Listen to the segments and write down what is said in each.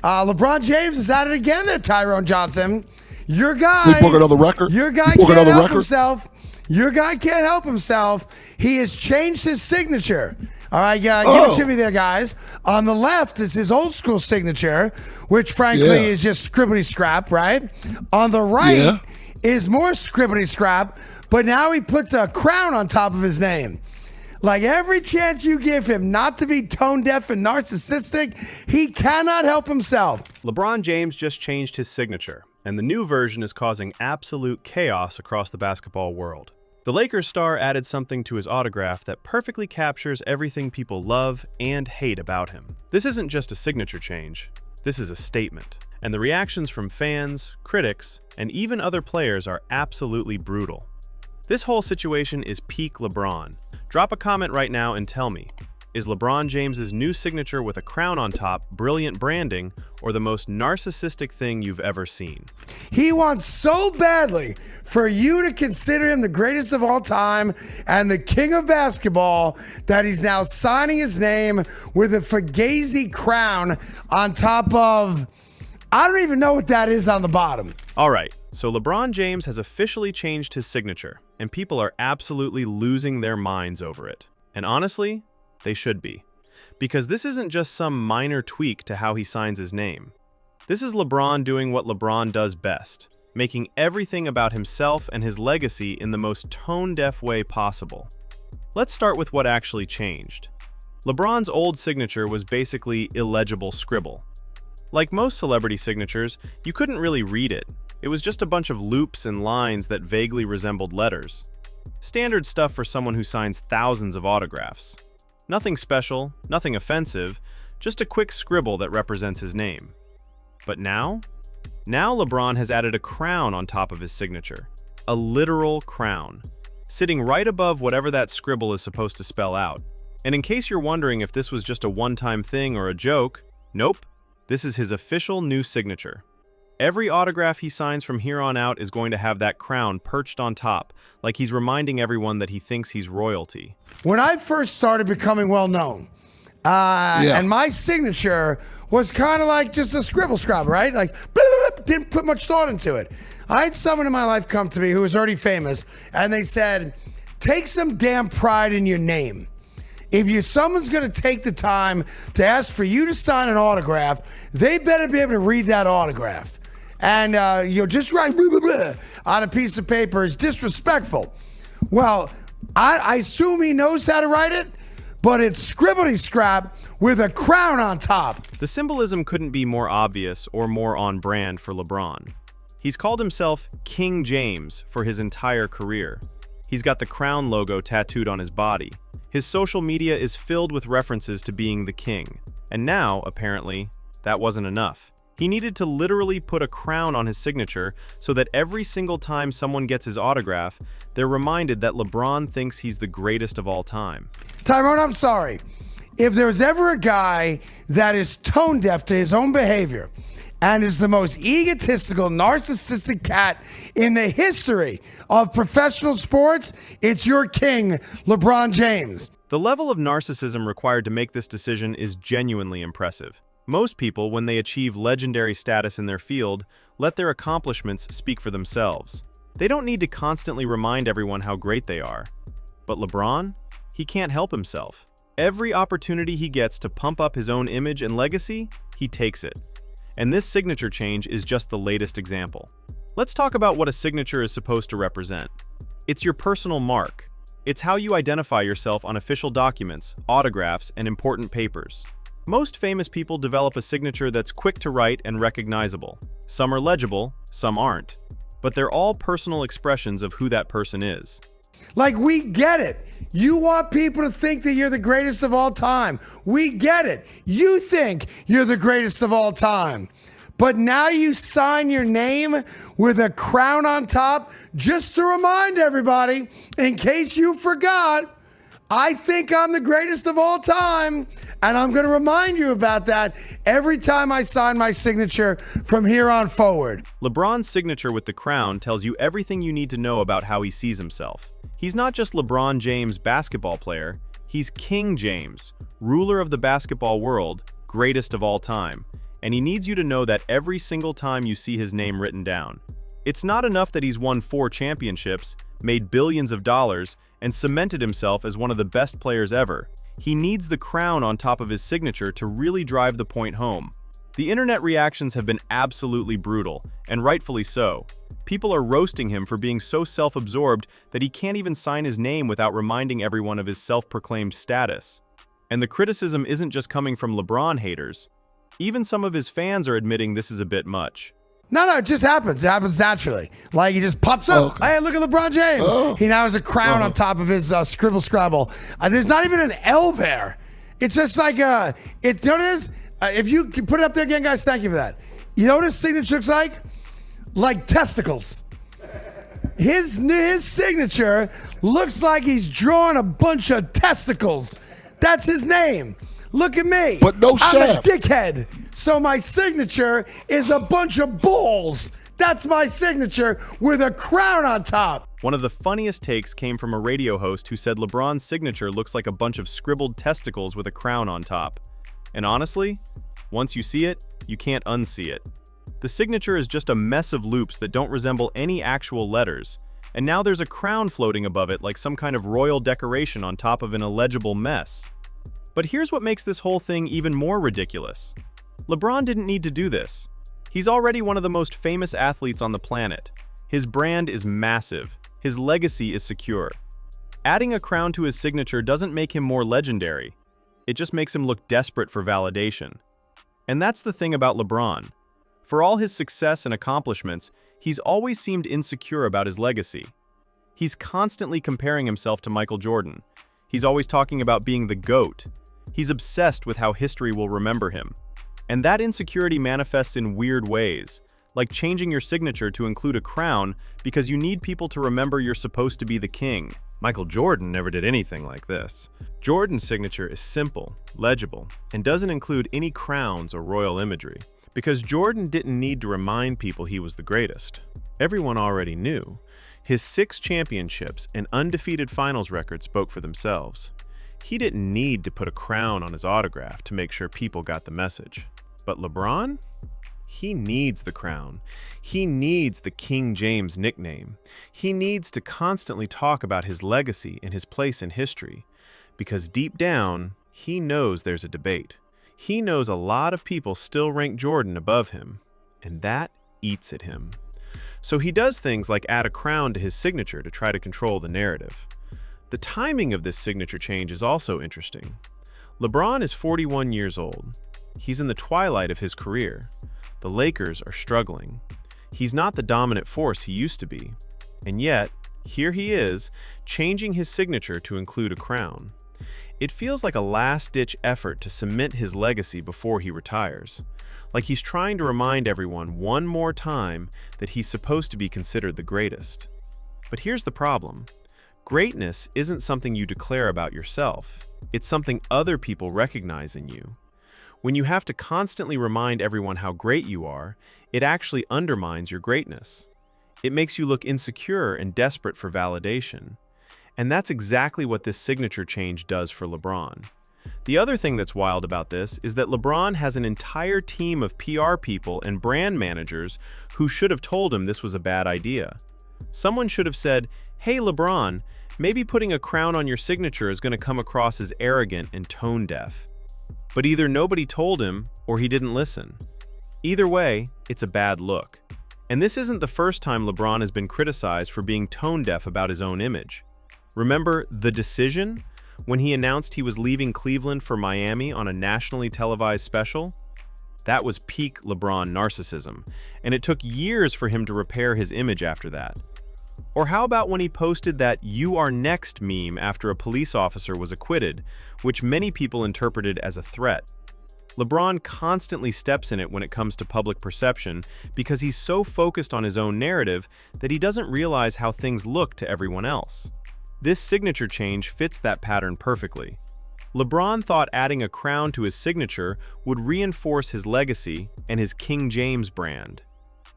LeBron James is at it again there, Tyrone Johnson. Your guy. We broke another record. Your guy can't help himself. Your guy can't help himself. He has changed his signature. All right, give it to me there, guys. On the left is his old school signature, which frankly is just scribbly scrap, right? On the right is more scribbly scrap, but now he puts a crown on top of his name. Like every chance you give him not to be tone deaf and narcissistic, he cannot help himself. LeBron James just changed his signature, and the new version is causing absolute chaos across the basketball world. The Lakers star added something to his autograph that perfectly captures everything people love and hate about him. This isn't just a signature change, this is a statement. And the reactions from fans, critics, and even other players are absolutely brutal. This whole situation is peak LeBron. Drop a comment right now and tell me, is LeBron James's new signature with a crown on top brilliant branding or the most narcissistic thing you've ever seen? He wants so badly for you to consider him the greatest of all time and the king of basketball that he's now signing his name with a Fugazi crown on top of, I don't even know what that is on the bottom. All right, so LeBron James has officially changed his signature, and people are absolutely losing their minds over it. And honestly, they should be. Because this isn't just some minor tweak to how he signs his name. This is LeBron doing what LeBron does best, making everything about himself and his legacy in the most tone-deaf way possible. Let's start with what actually changed. LeBron's old signature was basically illegible scribble. Like most celebrity signatures, you couldn't really read it. It was just a bunch of loops and lines that vaguely resembled letters. Standard stuff for someone who signs thousands of autographs. Nothing special, nothing offensive, just a quick scribble that represents his name. But now LeBron has added a crown on top of his signature. A literal crown, sitting right above whatever that scribble is supposed to spell out. And in case you're wondering if this was just a one-time thing or a joke, nope, this is his official new signature. Every autograph he signs from here on out is going to have that crown perched on top, like he's reminding everyone that he thinks he's royalty. When I first started becoming well-known, and my signature was kind of like just a scribble scrub, right? Like, blah, blah, blah, didn't put much thought into it. I had someone in my life come to me who was already famous, and they said, take some damn pride in your name. If someone's going to take the time to ask for you to sign an autograph, they better be able to read that autograph. And you'll just write blah, blah, blah on a piece of paper is disrespectful. Well, I assume he knows how to write it, but it's scribbly scrap with a crown on top. The symbolism couldn't be more obvious or more on brand for LeBron. He's called himself King James for his entire career. He's got the crown logo tattooed on his body. His social media is filled with references to being the king. And now, apparently, that wasn't enough. He needed to literally put a crown on his signature so that every single time someone gets his autograph, they're reminded that LeBron thinks he's the greatest of all time. Tyrone, I'm sorry. If there's ever a guy that is tone deaf to his own behavior and is the most egotistical, narcissistic cat in the history of professional sports, it's your king, LeBron James. The level of narcissism required to make this decision is genuinely impressive. Most people, when they achieve legendary status in their field, let their accomplishments speak for themselves. They don't need to constantly remind everyone how great they are. But LeBron? He can't help himself. Every opportunity he gets to pump up his own image and legacy, he takes it. And this signature change is just the latest example. Let's talk about what a signature is supposed to represent. It's your personal mark. It's how you identify yourself on official documents, autographs, and important papers. Most famous people develop a signature that's quick to write and recognizable. Some are legible, some aren't. But they're all personal expressions of who that person is. Like, we get it. You want people to think that you're the greatest of all time. We get it. You think you're the greatest of all time. But now you sign your name with a crown on top just to remind everybody, in case you forgot, I think I'm the greatest of all time, and I'm going to remind you about that every time I sign my signature from here on forward. LeBron's signature with the crown tells you everything you need to know about how he sees himself. He's not just LeBron James, basketball player, he's King James, ruler of the basketball world, greatest of all time. and he needs you to know that every single time you see his name written down. It's not enough that he's won 4 championships, made billions of dollars, and cemented himself as one of the best players ever. He needs the crown on top of his signature to really drive the point home. The internet reactions have been absolutely brutal, and rightfully so. People are roasting him for being so self-absorbed that he can't even sign his name without reminding everyone of his self-proclaimed status. And the criticism isn't just coming from LeBron haters. Even some of his fans are admitting this is a bit much. No, it just happens. It happens naturally. Like, he just pops up. Okay. Hey, look at LeBron James. He now has a crown on top of his scribble scrabble. There's not even an L there. It's just like, you know what it is? If you can put it up there again, guys, thank you for that. You know what his signature looks like? Like testicles. His signature looks like he's drawing a bunch of testicles. That's his name. Look at me. But no shaft. I'm a dickhead. So my signature is a bunch of balls. That's my signature with a crown on top. One of the funniest takes came from a radio host who said LeBron's signature looks like a bunch of scribbled testicles with a crown on top. And honestly, once you see it, you can't unsee it. The signature is just a mess of loops that don't resemble any actual letters, and now there's a crown floating above it like some kind of royal decoration on top of an illegible mess. But here's what makes this whole thing even more ridiculous. LeBron didn't need to do this. He's already one of the most famous athletes on the planet. His brand is massive. His legacy is secure. Adding a crown to his signature doesn't make him more legendary. It just makes him look desperate for validation. And that's the thing about LeBron. For all his success and accomplishments, he's always seemed insecure about his legacy. He's constantly comparing himself to Michael Jordan. He's always talking about being the GOAT. He's obsessed with how history will remember him. And that insecurity manifests in weird ways, like changing your signature to include a crown because you need people to remember you're supposed to be the king. Michael Jordan never did anything like this. Jordan's signature is simple, legible, and doesn't include any crowns or royal imagery, because Jordan didn't need to remind people he was the greatest. Everyone already knew. His 6 championships and undefeated finals record spoke for themselves. He didn't need to put a crown on his autograph to make sure people got the message. But LeBron? He needs the crown. He needs the King James nickname. He needs to constantly talk about his legacy and his place in history, because deep down, he knows there's a debate. He knows a lot of people still rank Jordan above him, and that eats at him. So he does things like add a crown to his signature to try to control the narrative. The timing of this signature change is also interesting. LeBron is 41 years old. He's in the twilight of his career. The Lakers are struggling. He's not the dominant force he used to be. And yet, here he is, changing his signature to include a crown. It feels like a last-ditch effort to cement his legacy before he retires. Like he's trying to remind everyone one more time that he's supposed to be considered the greatest. But here's the problem. Greatness isn't something you declare about yourself. It's something other people recognize in you. When you have to constantly remind everyone how great you are, it actually undermines your greatness. It makes you look insecure and desperate for validation. And that's exactly what this signature change does for LeBron. The other thing that's wild about this is that LeBron has an entire team of PR people and brand managers who should have told him this was a bad idea. Someone should have said, "Hey LeBron, maybe putting a crown on your signature is going to come across as arrogant and tone-deaf." But either nobody told him or he didn't listen. Either way, it's a bad look. And this isn't the first time LeBron has been criticized for being tone-deaf about his own image. Remember The Decision? When he announced he was leaving Cleveland for Miami on a nationally televised special? That was peak LeBron narcissism, and it took years for him to repair his image after that. Or how about when he posted that "You are next" meme after a police officer was acquitted, which many people interpreted as a threat? LeBron constantly steps in it when it comes to public perception because he's so focused on his own narrative that he doesn't realize how things look to everyone else. This signature change fits that pattern perfectly. LeBron thought adding a crown to his signature would reinforce his legacy and his King James brand.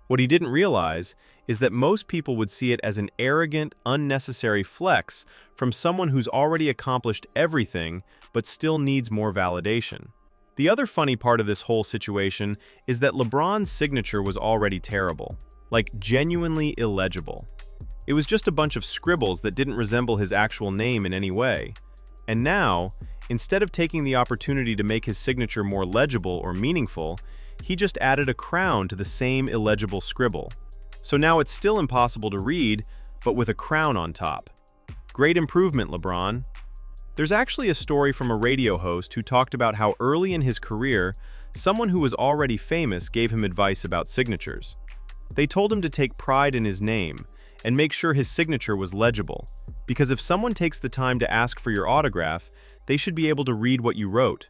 What he didn't realize is that most people would see it as an arrogant, unnecessary flex from someone who's already accomplished everything but still needs more validation. The other funny part of this whole situation is that LeBron's signature was already terrible, like genuinely illegible. It was just a bunch of scribbles that didn't resemble his actual name in any way. And now, instead of taking the opportunity to make his signature more legible or meaningful, he just added a crown to the same illegible scribble. So now it's still impossible to read, but with a crown on top. Great improvement, LeBron. There's actually a story from a radio host who talked about how early in his career, someone who was already famous gave him advice about signatures. They told him to take pride in his name and make sure his signature was legible, because if someone takes the time to ask for your autograph, they should be able to read what you wrote.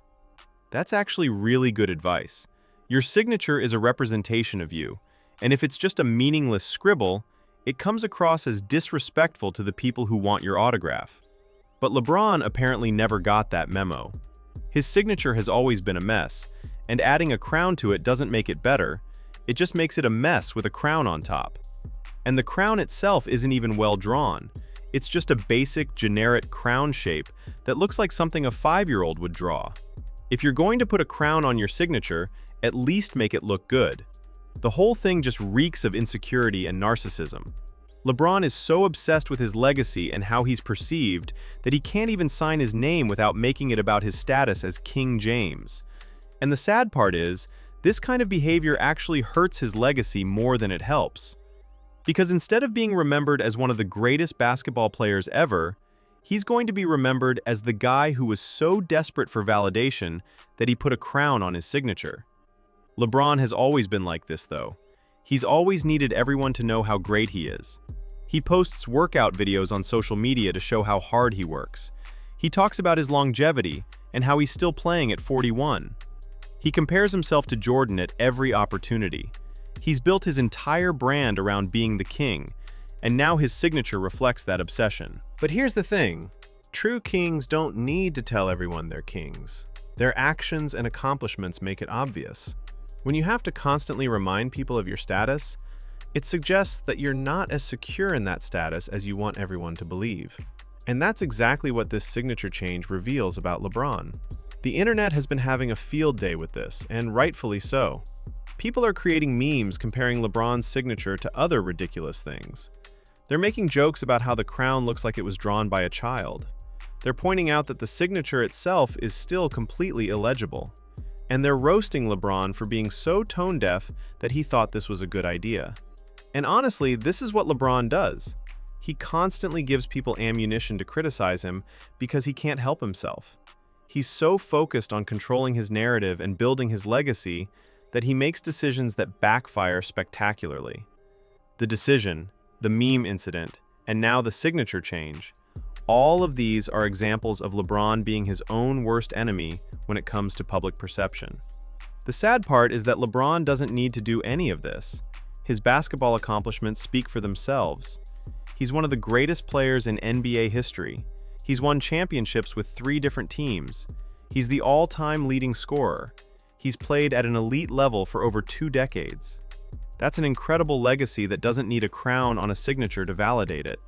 That's actually really good advice. Your signature is a representation of you, and if it's just a meaningless scribble, it comes across as disrespectful to the people who want your autograph. But LeBron apparently never got that memo. His signature has always been a mess, and adding a crown to it doesn't make it better, it just makes it a mess with a crown on top. And the crown itself isn't even well drawn. It's just a basic, generic crown shape that looks like something a 5-year-old would draw. If you're going to put a crown on your signature, at least make it look good. The whole thing just reeks of insecurity and narcissism. LeBron is so obsessed with his legacy and how he's perceived that he can't even sign his name without making it about his status as King James. And the sad part is, this kind of behavior actually hurts his legacy more than it helps. Because instead of being remembered as one of the greatest basketball players ever, he's going to be remembered as the guy who was so desperate for validation that he put a crown on his signature. LeBron has always been like this, though. He's always needed everyone to know how great he is. He posts workout videos on social media to show how hard he works. He talks about his longevity and how he's still playing at 41. He compares himself to Jordan at every opportunity. He's built his entire brand around being the king, and now his signature reflects that obsession. But here's the thing. True kings don't need to tell everyone they're kings. Their actions and accomplishments make it obvious. When you have to constantly remind people of your status, it suggests that you're not as secure in that status as you want everyone to believe. And that's exactly what this signature change reveals about LeBron. The internet has been having a field day with this, and rightfully so. People are creating memes comparing LeBron's signature to other ridiculous things. They're making jokes about how the crown looks like it was drawn by a child. They're pointing out that the signature itself is still completely illegible. And they're roasting LeBron for being so tone-deaf that he thought this was a good idea. And honestly, this is what LeBron does. He constantly gives people ammunition to criticize him because he can't help himself. He's so focused on controlling his narrative and building his legacy that he makes decisions that backfire spectacularly. The decision, the meme incident, and now the signature change, all of these are examples of LeBron being his own worst enemy when it comes to public perception. The sad part is that LeBron doesn't need to do any of this. His basketball accomplishments speak for themselves. He's one of the greatest players in NBA history. He's won championships with 3 different teams. He's the all-time leading scorer. He's played at an elite level for over 2 decades. That's an incredible legacy that doesn't need a crown on a signature to validate it.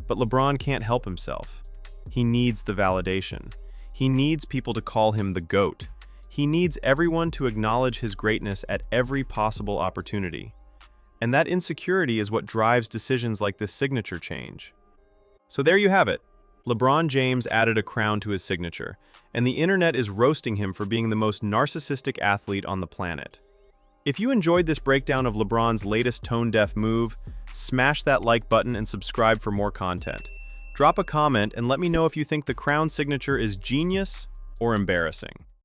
But LeBron can't help himself. He needs the validation. He needs people to call him the GOAT. He needs everyone to acknowledge his greatness at every possible opportunity. And that insecurity is what drives decisions like this signature change. So there you have it. LeBron James added a crown to his signature, and the internet is roasting him for being the most narcissistic athlete on the planet. If you enjoyed this breakdown of LeBron's latest tone-deaf move, smash that like button and subscribe for more content. Drop a comment and let me know if you think the crown signature is genius or embarrassing.